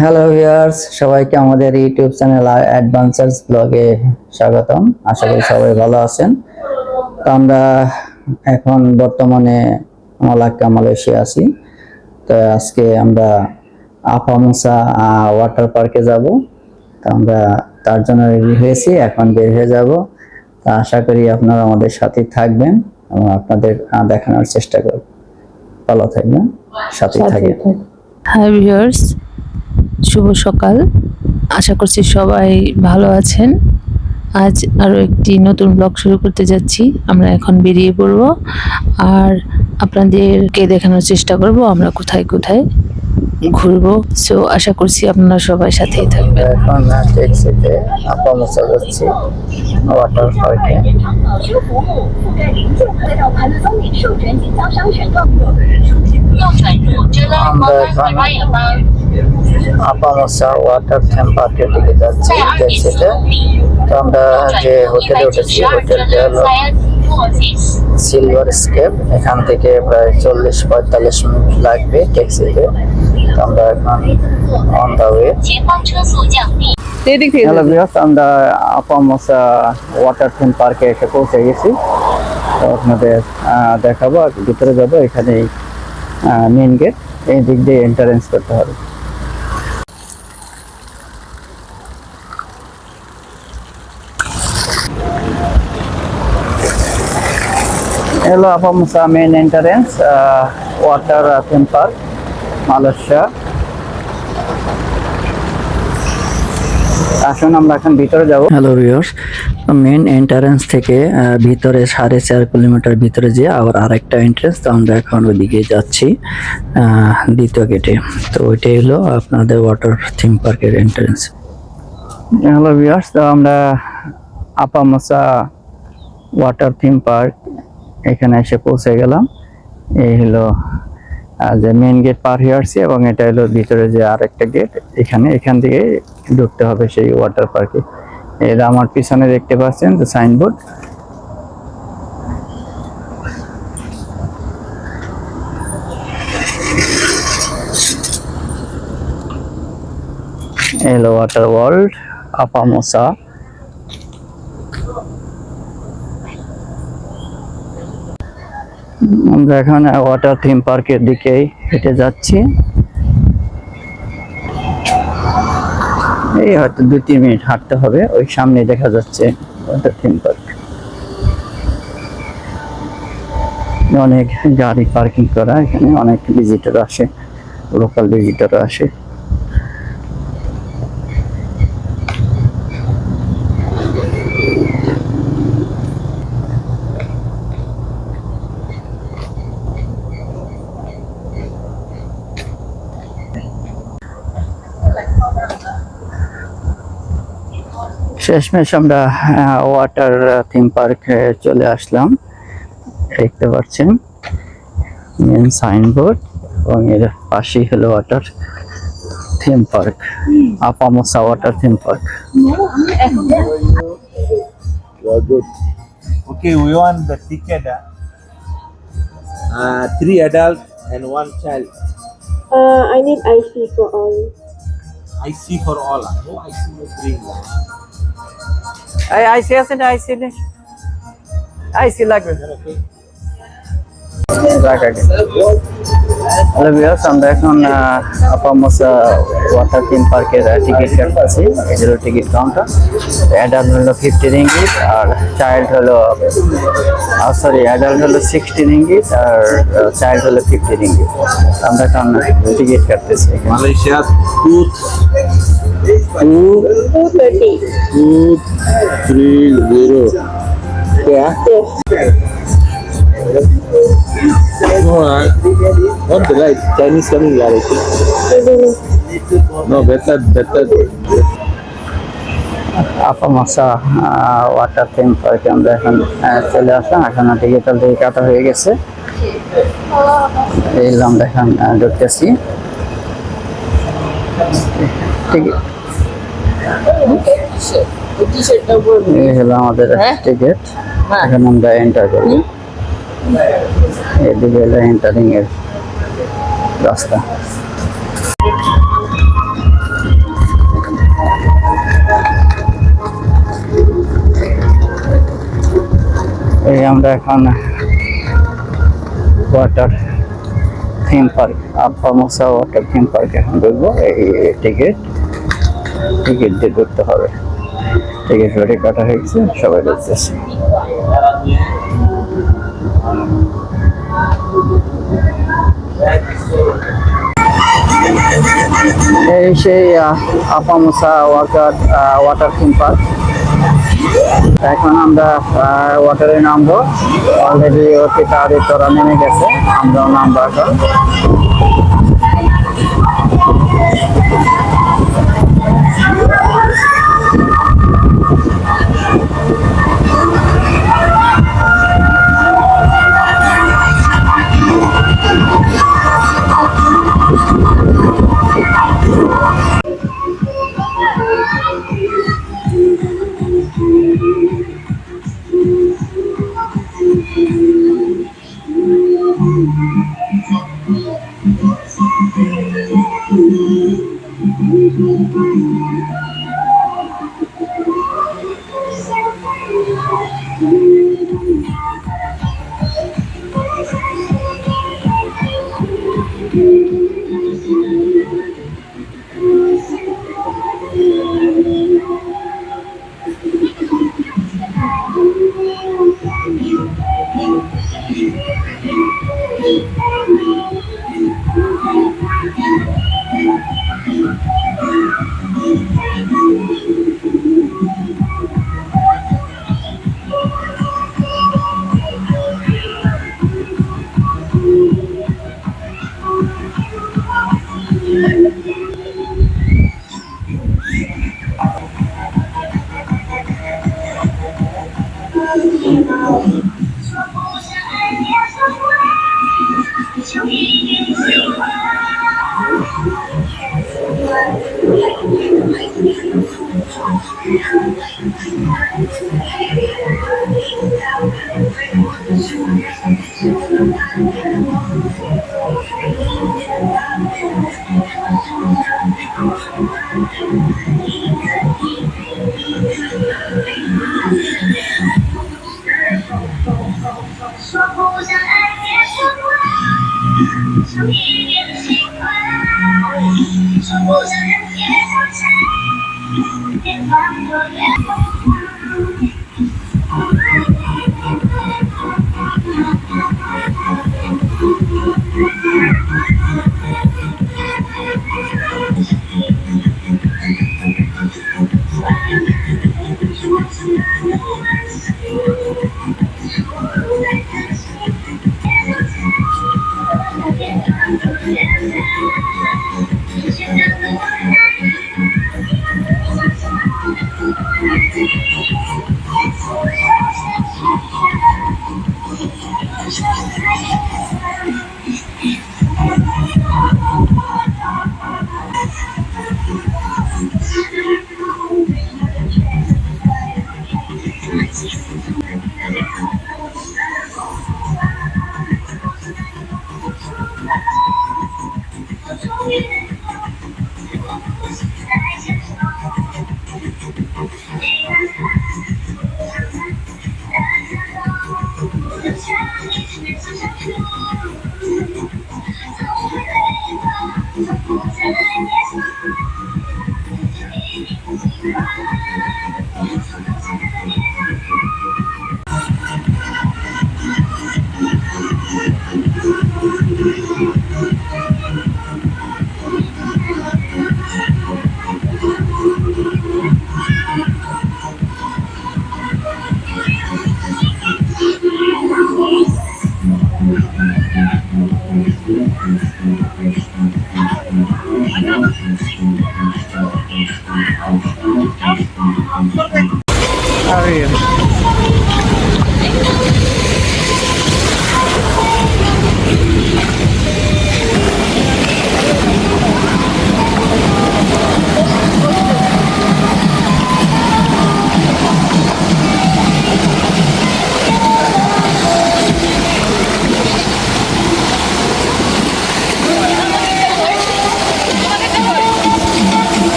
Hello viewers, সবাইকে আমাদের YouTube channel অ্যাডভান্সার্স ব্লগে স্বাগতম। আশা করি সবাই ভালো আছেন। তো আমরা এখন বর্তমানে মালাক্কা মালয়েশিয়া আছি। তো আজকে আমরা আপামুসা ওয়াটার পার্কে যাব। তো আমরা তার জন্য রেডি হয়েছি, এখন বের হয়ে যাব। তো আশা করি আপনারা আমাদের সাথে থাকবেন এবং আপনাদের দেখানোর চেষ্টা করব। ভালো থাকবেন, সাথে থাকবেন। হাই ভিউয়ার্স, শুভ সকাল। আশা করছি সবাই ভালো আছেন। আজ আরও একটি নতুন ব্লগ শুরু করতে যাচ্ছি। আমরা এখন বেরিয়ে পড়ব আর আপনাদেরকে দেখানোর চেষ্টা করব আমরা কোথায় কোথায় ঘুরবো। সো আশা করছি আপনারা সবাই সাথেই থাকবেন। এখন ট্যাক্সিতে আপামুসা যাচ্ছি ওয়াটার পার্কে। আপামুসা ওয়াটার থিম পার্কের দিকে যাচ্ছি ট্যাক্সিতে। তো আমরা যে হোটেলে উঠেছি, হোটেলটা হলো সিলভার স্কেপ। এখান থেকে প্রায় 40-45 মিনিট লাগবে ট্যাক্সিতে। তো আমরা এখন on the way. Hello viewers, আমরা আপামুসা ওয়াটার থিম পার্কে এসে পৌঁছে গেছি। তো আপনাদের দেখাবো আর ভিতরে যাবো। এখানেই মেইন গেট, এই দিক দিয়ে এন্ট্রান্স করতে হবে। Hello A'Famosa main entrance water theme park Malaysia. আসুন আমরা এখন ভিতরে যাব। হ্যালো ভিউয়ার্স, মেইন এন্ট্রান্স থেকে ভিতরে 4.5 কিলোমিটার ভিতরে যে আবার আরেকটা এন্ট্রান্স। তো আমরা এখন ওইদিকে যাচ্ছি দ্বিতীয় গেটে। তো ওইটাই হলো আপনাদের ওয়াটার থিম পার্কের এন্ট্রান্স। হ্যালো ভিউয়ার্স, তো আমরা আপামুসা ওয়াটার থিম পার্ক এখানে এসে পৌঁছে গেলাম। এই হলো যে মেইন গেট পার হয়ে আসছি এবং এটা হলো ভিতরে যে আরেকটা গেট। এখান থেকে ঢুকতে হবে সেই ওয়াটার পার্কে। এটা আমার পিছনে দেখতে পাচ্ছেন যে সাইনবোর্ড। হলো ওয়াটার ওয়ার্ল্ড আপামুসা। আমরা এখন ওয়াটার থিম পার্কের দিকেই হেঁটে যাচ্ছি। এই হয়তো 2-3 মিনিট হাঁটতে হবে। ওই সামনে দেখা যাচ্ছে ওয়াটার থিম পার্ক। অনেক গাড়ি পার্কিং করা, এখানে অনেক ভিজিটর আসে, লোকাল ভিজিটর আসে। শেষমেশ আমরা ওয়াটার থিম পার্কে চলে আসলাম। দেখতে পাচ্ছেন মেন সাইনবোর্ড এবং এর পাশেই হলো water theme park, A'Famosa water theme park. Okay, we want the ticket. 3 adults and 1 child. I need IC for all. IC for all. No IC no bring. আইসি আছে না? আইসি লাগবে। হ্যালো ভিউয়ার্স, আমরা এখন আপামুসা water theme পার্কের ticket কাটতেছি। এগুলো ticket counter. Adult হলো 50 ringgit আর child হলো অ্যাডাল্ট হলো 60 রিঙ্গিত আর চাইল্ড হলো 50 রিঙ্গিত। আমরা এখন টিকিট কাটতেছি। Malaysia 230. 230. Yeah. No, not the right. Chinese coming here, I think. No, better. A'Famosa water theme পার্কে আমরা এখন চলে আসলাম। এখন টিকিটাল দিয়ে কাটা হয়ে গেছে। এই আমরা এখন ঢুকতেছি। এই হলো আমাদের টিকিট। এখন আমরা এন্টার করব। এদিকে হলো এন্টারিং এর রাস্তা। আমরা এখন ওয়াটার থিম পার্ক, আব্বা মুসা ওয়াটার থিম পার্ক এখন ঢুকবো। এই টিকিট দিয়ে ঢুকতে হবে। টিকিট রেডি কাটা হয়ে গেছে, সবাই ঢুকতেছে। এই সেই আব্বা মুসা ওয়াটার থিম পার্ক। এখন আমরা ওয়াটারে নামবো। অলরেডি অতি তাড়াতাড়ি তোরা নেমে গেছে, আমরাও নামবো এখন।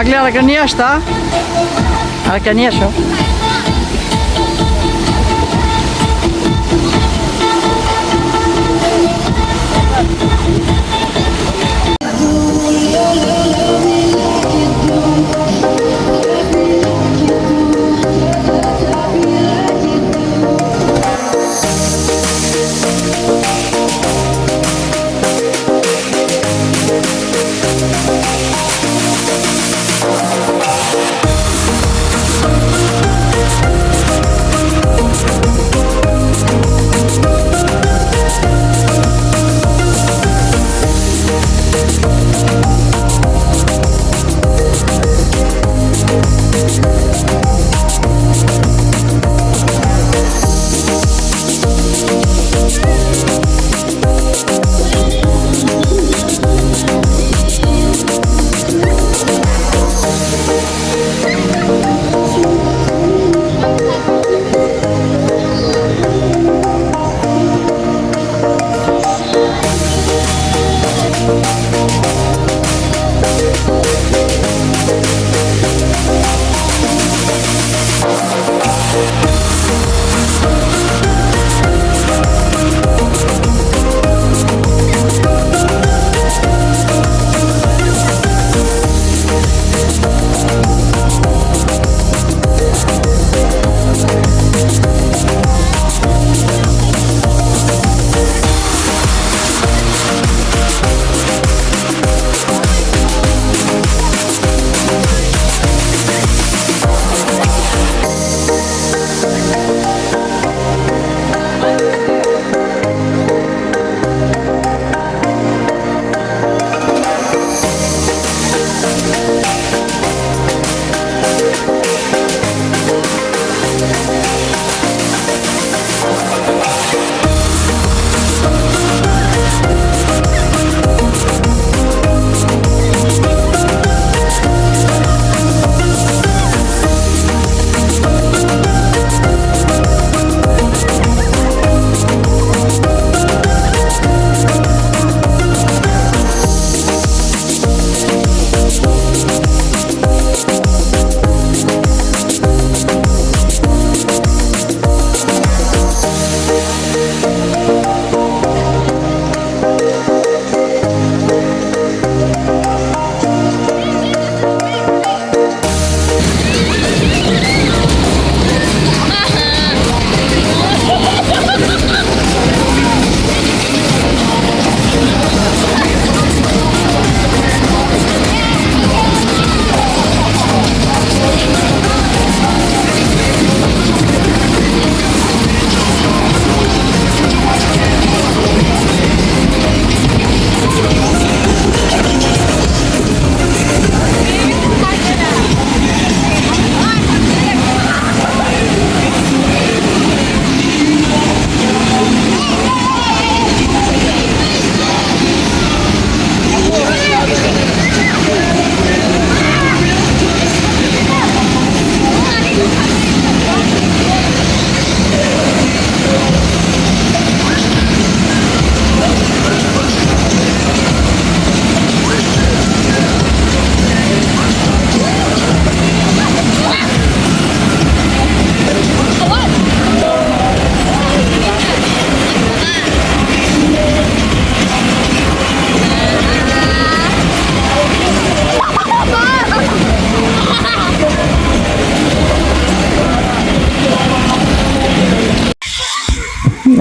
লাগলে আরেকটা নিয়ে আসতা, আরেকটা নিয়ে আসো।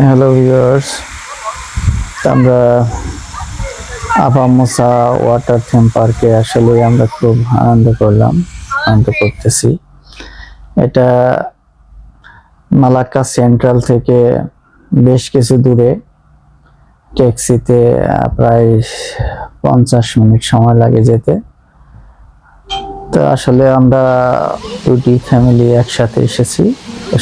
হ্যালো ভিউয়ার্স, আমরা আপামোসা ওয়াটার থিম পার্কে আসলে আমরা খুব আনন্দ করতেছি। এটা মালাক্কা সেন্ট্রাল থেকে বেশ কিছু দূরে, ট্যাক্সিতে প্রায় 50 মিনিট সময় লাগে যেতে। তো আসলে আমরা দুটি ফ্যামিলি একসাথে এসেছি,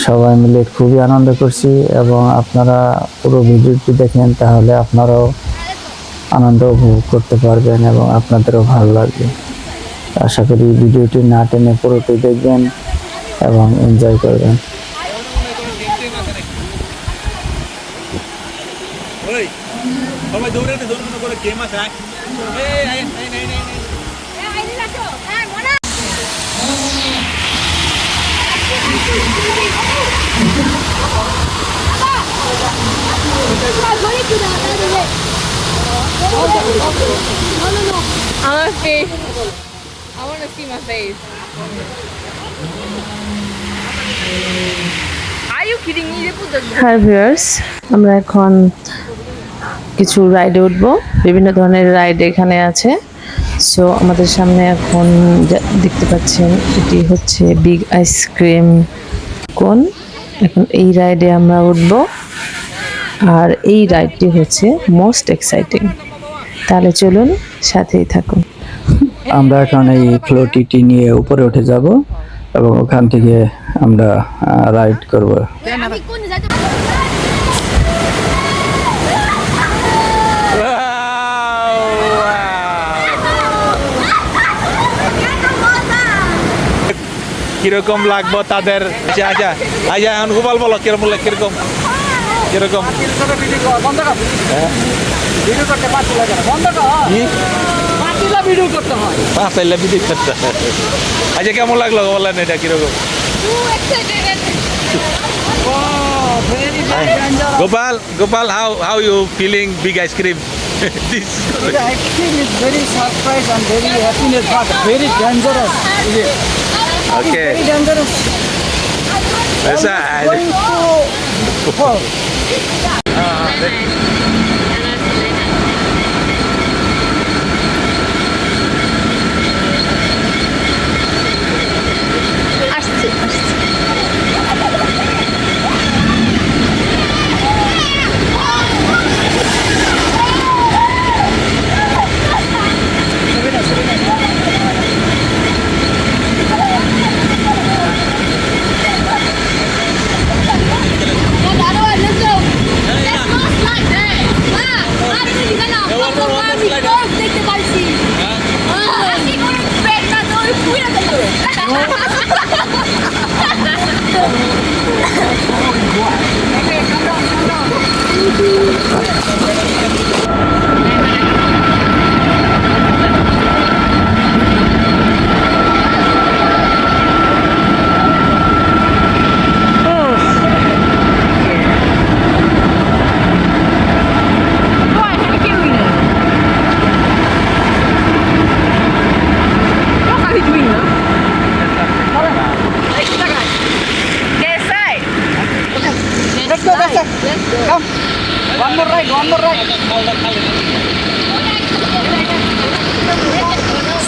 সবাই মিলে খুবই আনন্দ করছি এবং আপনারা পুরো ভিডিওটি দেখেন তাহলে আপনারাও আনন্দ উপভোগ করতে পারবেন এবং আপনাদেরও ভালো লাগবে। আশা করি ভিডিওটি না টেনে পুরোটি দেখবেন এবং এনজয় করবেন। I'm a fish. I want to see my face. Are you kidding me? They put the hi viewers, আমরা এখন কিছু রাইডে উঠবো। বিভিন্ন ধরনের রাইড এখানে আছে। সো আমাদের সামনে এখন দেখতে পাচ্ছেন এটি হচ্ছে বিগ আইসক্রিম কোন। এখন এই রাইডে আমরা উঠবো, আর এই রাইডটি হচ্ছে মোস্ট এক্সাইটিং। তাহলে চলুন, সাথেই থাকুন। আমরা এখন এই ফ্লোটিটি নিয়ে উপরে উঠে যাব এবং ওখান থেকে আমরা রাইড করব। কিরকম লাগবো তাদের? আচ্ছা আচ্ছা আচ্ছা, এখন গোপাল বলো কিরকম কিরকম কিরকম আচ্ছা, কেমন লাগলো বলেন এটা কিরকম? Gopal, Gopal, how you feeling big ice cream? This The ice cream is very surprised and very happiness, but very dangerous. okay. Very dangerous. That's Going to fall. Come. One more ride, one more ride.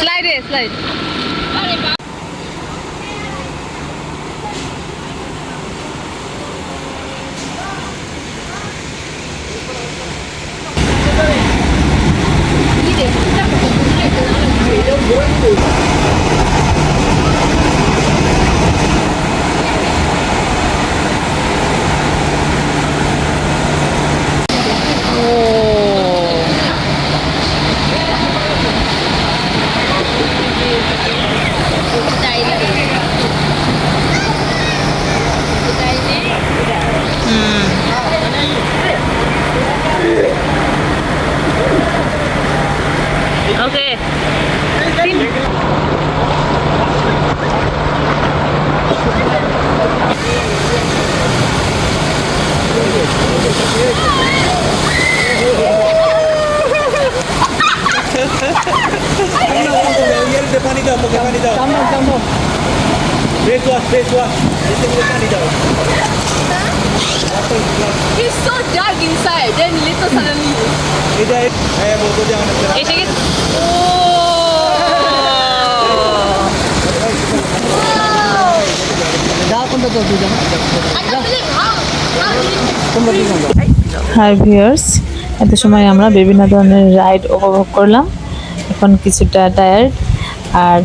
slide it, slide. Okay. পানি দাও, মুখে পানি দাও। Face wash, face wash. এতে মুখে পানি দাও। It's so dark inside. Then little suddenly. এটা হ্যাঁ বলতো যে অনেক Hey, take it. Hi viewers, এত সময় আমরা বিভিন্ন ধরনের রাইড উপভোগ করলাম। এখন কিছুটা টায়ার্ড, আর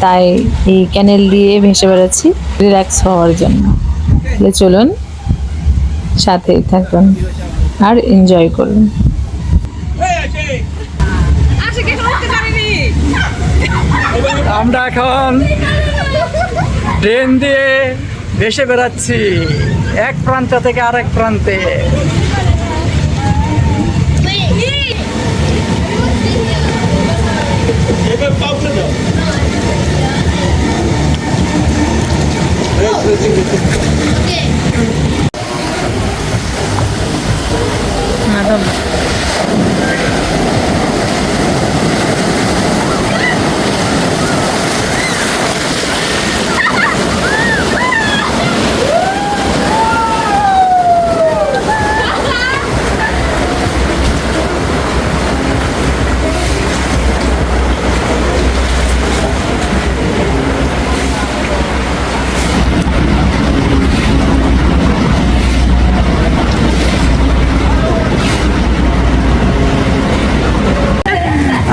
তাই এই ক্যানেল দিয়ে ভেসে বেড়াচ্ছি রিল্যাক্স হওয়ার জন্য। তাহলে চলুন, সাথেই থাকুন আর এনজয় করুন। আমরা এখন ট্রেন দিয়ে ভেসে বেড়াচ্ছি এক প্রান্ত থেকে আরেক প্রান্তে। এবার পাউডার দাও। সামনে।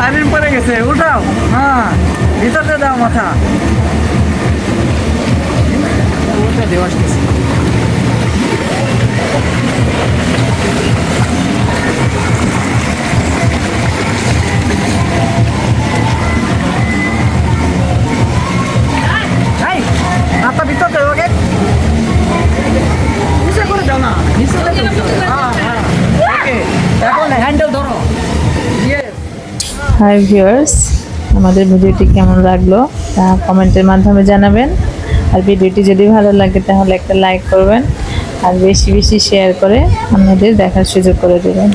আইরিন পরে গেছে, উঠাও। হ্যাঁ, ভিতরতে দাও মাথা। ওটা দেওয়া আসতেছে। এই, মাথা ভিতর দেবো ওকে। নিচে করে দাও না, নিচে করে দাও। হ্যাঁ, হ্যাঁ, ওকে। এখন হ্যান্ডেল ধরো। ইয়েস। হাই ভিউয়ার্স, আমাদের ভিডিওটি কেমন লাগলো তা কমেন্টের মাধ্যমে জানাবেন। আর ভিডিওটি যদি ভালো লাগে তাহলে একটা লাইক করবেন আর বেশি বেশি শেয়ার করে অন্যদের দেখার সুযোগ করে দেবেন।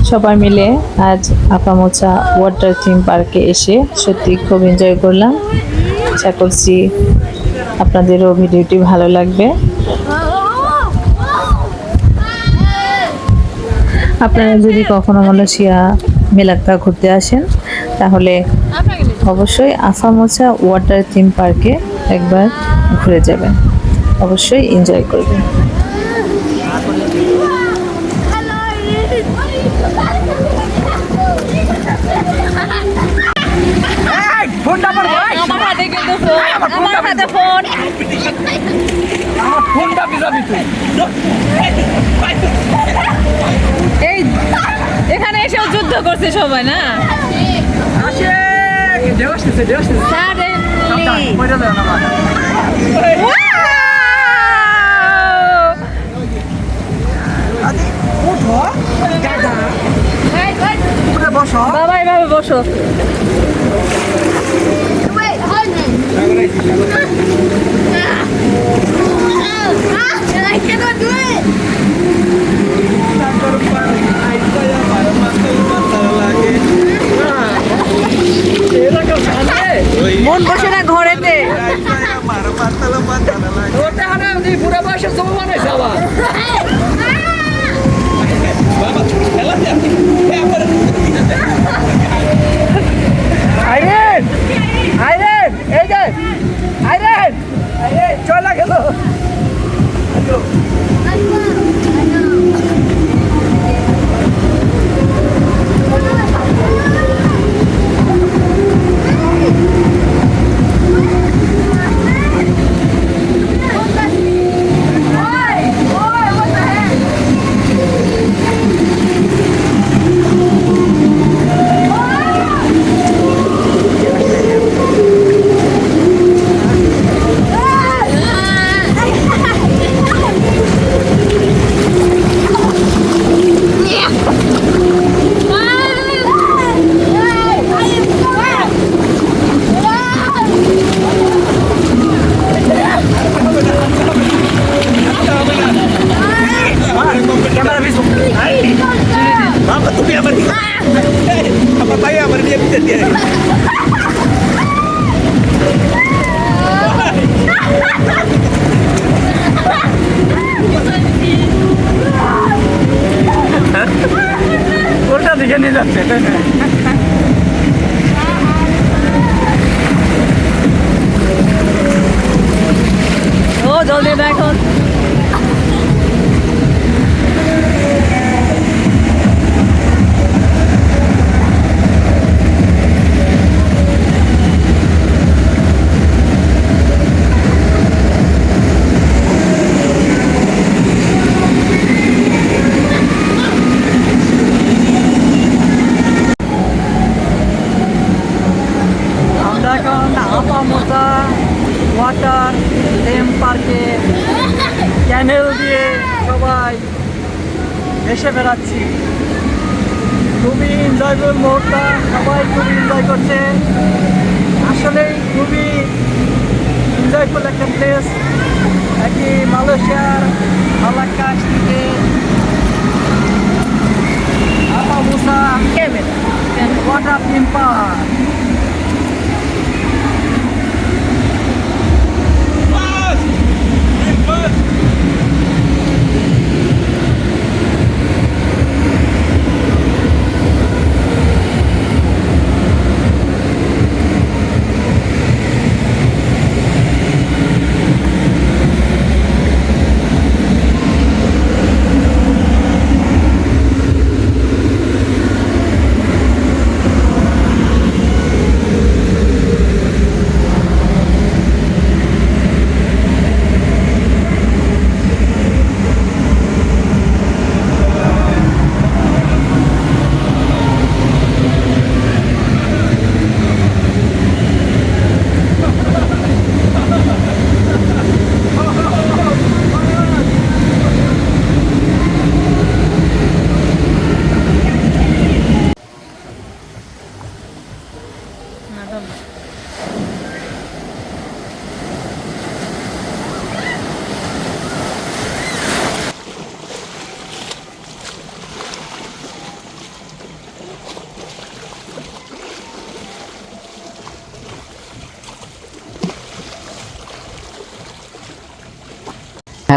সবাই মিলে আজ আপামোচা ওয়াটার থিম পার্কে এসে সত্যি খুব এনজয় করলাম। আশা করছি আপনাদেরও ভিডিওটি ভালো লাগবে। আপনারা যদি কখনো মালয়েশিয়া মেলাক্কা ঘুরতে আসেন তাহলে অবশ্যই আফামোচা ওয়াটার থিম পার্কে একবার ঘুরে যাবেন, অবশ্যই এনজয় করবেন। ফোনটা আমার ভাই, আমার হাতে কিন্তু ফোন, আমার হাতে ফোন। আমার ফোনটা বিজাবি তুই। এই এখানে এসেও যুদ্ধ করছে সবাই না। আসে, দেওয়া আসতেছে, দেওয়া আসতেছে। Suddenly. পয়সা দেও না আমার। আদি, উঠো, গাদা। উঠে বসো। বাবা এভাবে বসো। I cannot do it! মন বসে না ঘরেতে। ওটা হানা দি পুরো বয়সে সব বানাইছে আবার। আইরেন, আইরেন, এই যে আইরেন, আইরেন চলে গেল। ওটা দিকে নিয়ে যাচ্ছে, তাই না? ও জলদি দেখো। আমরা এখন আপামোচা ওয়াটার থিম পার্কে ক্যানেল দিয়ে সবাই এসে বেড়াচ্ছি। খুবই এনজয়বল মুহূর্ত, সবাই খুবই এনজয় করছে। আসলেই খুবই এনজয়ফুল একটা প্লেস। একই মালয়েশিয়ার ভালো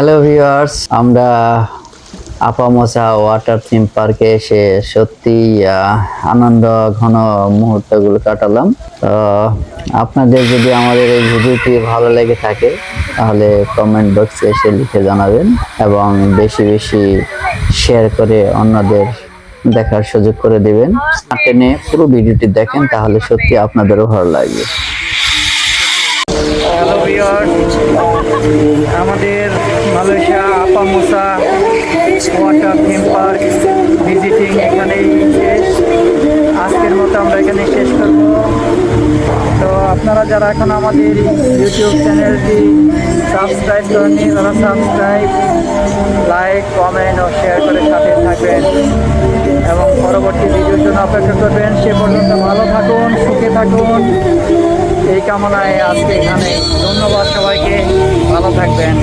হ্যালো ভিউয়ার্স, আমরা আপামোচা ওয়াটার থিম পার্কে এসে সত্যি আনন্দ ঘন মুহূর্তগুলো কাটালাম। তো আপনাদের যদি আমাদের এই ভিডিওটি ভালো লেগে থাকে তাহলে কমেন্ট বক্সে এসে লিখে জানাবেন এবং বেশি বেশি শেয়ার করে অন্যদের দেখার সুযোগ করে দিবেন। টেনে পুরো ভিডিওটি দেখেন, তাহলে সত্যি আপনাদেরও ভালো লাগবে। হ্যালো ভিউয়ার্স, আমাদের Malaysia A'Famosa water theme park visiting এখানেই শেষ। আজকের মতো আমরা এখানে শেষ করব। তো আপনারা যারা এখন আমাদের ইউটিউব চ্যানেলটি সাবস্ক্রাইব করেননি, তারা সাবস্ক্রাইব, লাইক, কমেন্ট ও শেয়ার করে সাথে থাকবেন এবং পরবর্তী ভিডিওর জন্য অপেক্ষা করবেন। সে পর্যন্ত ভালো থাকুন, সুখে থাকুন, এই কামনায় আজকে এখানে। ধন্যবাদ সবাইকে, ভালো থাকবেন।